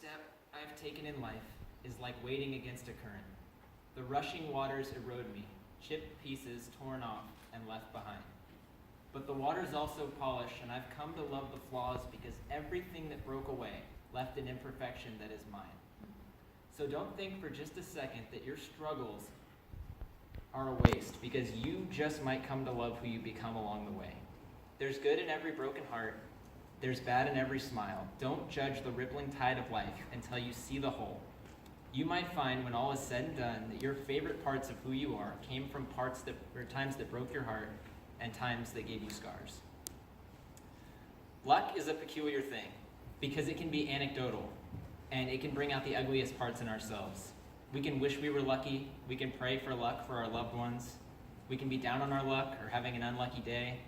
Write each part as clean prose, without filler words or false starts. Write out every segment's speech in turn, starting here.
step I've taken in life is like wading against a current. The rushing waters erode me, chipped pieces torn off and left behind. But the waters also polish, and I've come to love the flaws because everything that broke away left an imperfection that is mine. So don't think for just a second that your struggles are a waste, because you just might come to love who you become along the way. There's good in every broken heart. There's bad in every smile. Don't judge the rippling tide of life until you see the whole. You might find when all is said and done that your favorite parts of who you are came from times that broke your heart and times that gave you scars. Luck is a peculiar thing because it can be anecdotal and it can bring out the ugliest parts in ourselves. We can wish we were lucky. We can pray for luck for our loved ones. We can be down on our luck or having an unlucky day.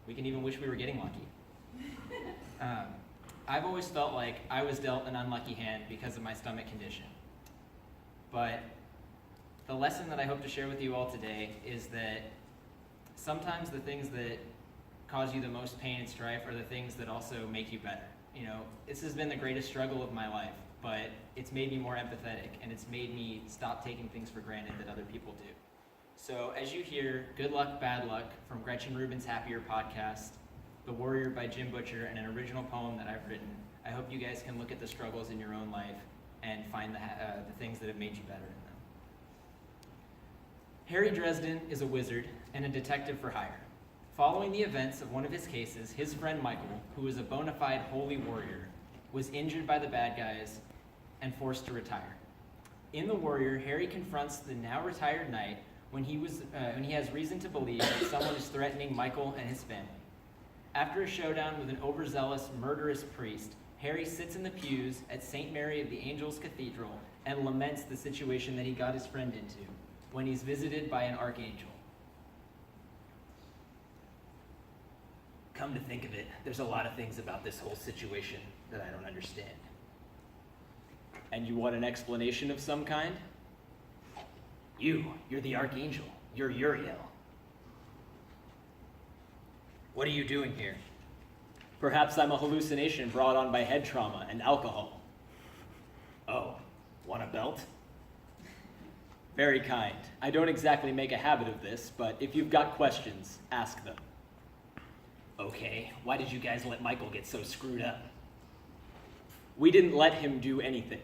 We can even wish we were getting lucky. I've always felt like I was dealt an unlucky hand because of my stomach condition. But the lesson that I hope to share with you all today is that sometimes the things that cause you the most pain and strife are the things that also make you better. You know, this has been the greatest struggle of my life, but it's made me more empathetic, and it's made me stop taking things for granted that other people do. So as you hear Good Luck, Bad Luck from Gretchen Rubin's Happier podcast, The Warrior by Jim Butcher, and an original poem that I've written, I hope you guys can look at the struggles in your own life and find the things that have made you better in them. Harry Dresden is a wizard and a detective for hire. Following the events of one of his cases, his friend Michael, who is a bona fide holy warrior, was injured by the bad guys and forced to retire. In The Warrior, Harry confronts the now retired knight when he has reason to believe that someone is threatening Michael and his family. After a showdown with an overzealous, murderous priest, Harry sits in the pews at St. Mary of the Angels Cathedral and laments the situation that he got his friend into when he's visited by an archangel. Come to think of it, there's a lot of things about this whole situation that I don't understand. And you want an explanation of some kind? You're the archangel. You're Uriel. What are you doing here? Perhaps I'm a hallucination brought on by head trauma and alcohol. Oh, want a belt? Very kind. I don't exactly make a habit of this, but if you've got questions, ask them. Okay, why did you guys let Michael get so screwed up? We didn't let him do anything.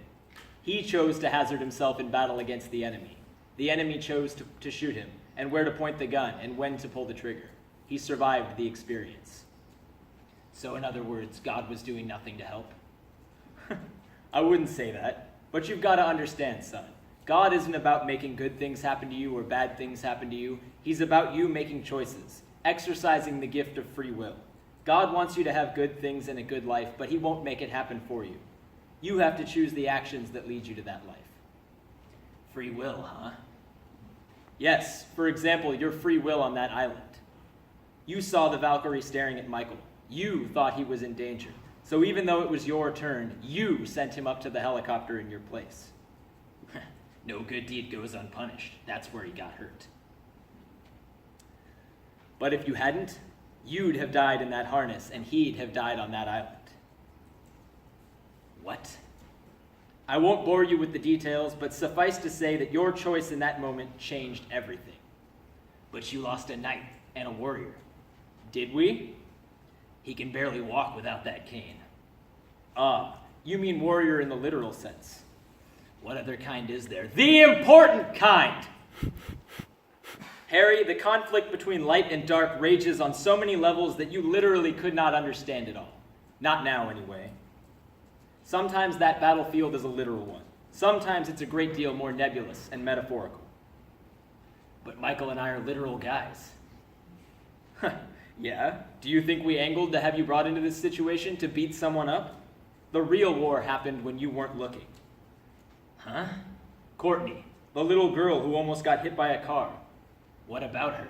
He chose to hazard himself in battle against the enemy. The enemy chose to shoot him, and where to point the gun, and when to pull the trigger. He survived the experience. So in other words, God was doing nothing to help? I wouldn't say that, but you've got to understand, son. God isn't about making good things happen to you or bad things happen to you. He's about you making choices, exercising the gift of free will. God wants you to have good things and a good life, but he won't make it happen for you. You have to choose the actions that lead you to that life. Free will, huh? Yes, for example, your free will on that island. You saw the Valkyrie staring at Michael. You thought he was in danger. So even though it was your turn, you sent him up to the helicopter in your place. No good deed goes unpunished. That's where he got hurt. But if you hadn't, you'd have died in that harness, and he'd have died on that island. What? I won't bore you with the details, but suffice to say that your choice in that moment changed everything. But you lost a knight and a warrior. Did we? He can barely walk without that cane. Ah, you mean warrior in the literal sense. What other kind is there? The important kind! Harry, the conflict between light and dark rages on so many levels that you literally could not understand it all. Not now, anyway. Sometimes that battlefield is a literal one. Sometimes it's a great deal more nebulous and metaphorical. But Michael and I are literal guys. Yeah? Do you think we angled to have you brought into this situation to beat someone up? The real war happened when you weren't looking. Huh? Courtney, the little girl who almost got hit by a car. What about her?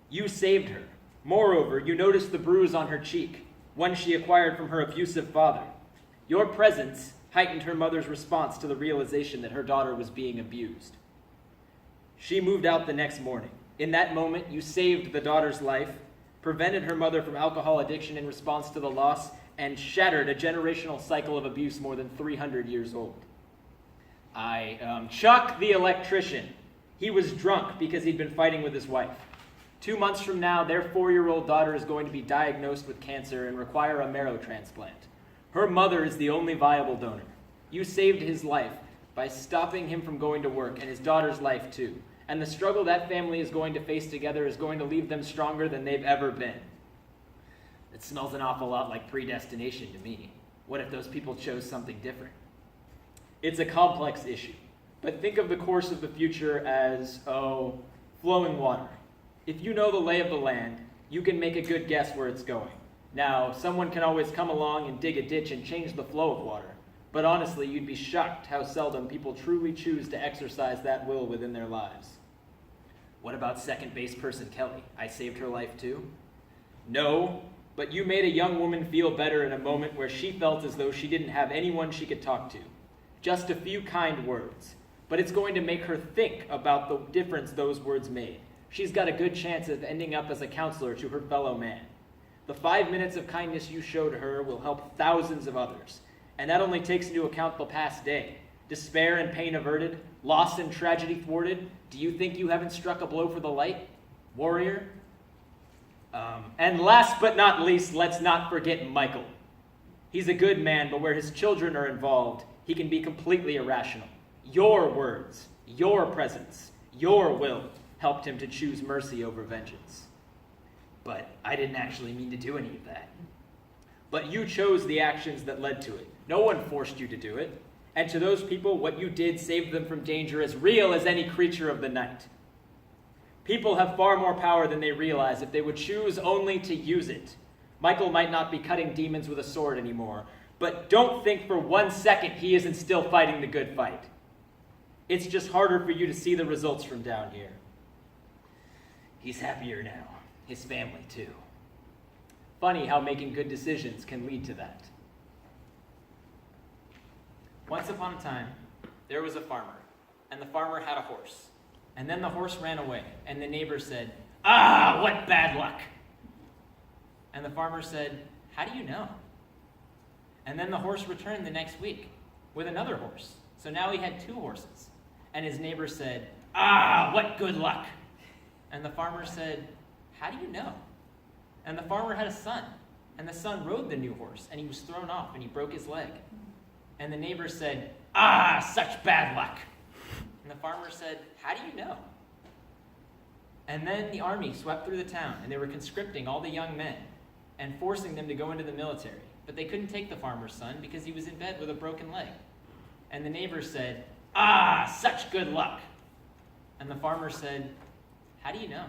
You saved her. Moreover, you noticed the bruise on her cheek, one she acquired from her abusive father. Your presence heightened her mother's response to the realization that her daughter was being abused. She moved out the next morning. In that moment, you saved the daughter's life, prevented her mother from alcohol addiction in response to the loss, and shattered a generational cycle of abuse more than 300 years old. Chuck the electrician. He was drunk because he'd been fighting with his wife. 2 months from now, their 4-year-old daughter is going to be diagnosed with cancer and require a marrow transplant. Her mother is the only viable donor. You saved his life by stopping him from going to work, and his daughter's life too. And the struggle that family is going to face together is going to leave them stronger than they've ever been. It smells an awful lot like predestination to me. What if those people chose something different? It's a complex issue, but think of the course of the future as, flowing water. If you know the lay of the land, you can make a good guess where it's going. Now, someone can always come along and dig a ditch and change the flow of water, but honestly, you'd be shocked how seldom people truly choose to exercise that will within their lives. What about second base person Kelly? I saved her life too? No, but you made a young woman feel better in a moment where she felt as though she didn't have anyone she could talk to. Just a few kind words, but it's going to make her think about the difference those words made. She's got a good chance of ending up as a counselor to her fellow man. The 5 minutes of kindness you showed her will help thousands of others, and that only takes into account the past day. Despair and pain averted, loss and tragedy thwarted. Do you think you haven't struck a blow for the light, warrior? And last but not least, let's not forget Michael. He's a good man, but where his children are involved, he can be completely irrational. Your words, your presence, your will helped him to choose mercy over vengeance. But I didn't actually mean to do any of that. But you chose the actions that led to it. No one forced you to do it. And to those people, what you did saved them from danger as real as any creature of the night. People have far more power than they realize if they would choose only to use it. Michael might not be cutting demons with a sword anymore, but don't think for 1 second he isn't still fighting the good fight. It's just harder for you to see the results from down here. He's happier now. His family, too. Funny how making good decisions can lead to that. Once upon a time, there was a farmer, and the farmer had a horse. And then the horse ran away, and the neighbor said, "Ah, what bad luck!" And the farmer said, "How do you know?" And then the horse returned the next week with another horse. So now he had 2 horses. And his neighbor said, "Ah, what good luck!" And the farmer said, "How do you know?" And the farmer had a son, and the son rode the new horse, and he was thrown off, and he broke his leg. And the neighbor said, "Ah, such bad luck!" And the farmer said, "How do you know?" And then the army swept through the town, and they were conscripting all the young men and forcing them to go into the military. But they couldn't take the farmer's son because he was in bed with a broken leg. And the neighbor said, "Ah, such good luck!" And the farmer said, "How do you know?"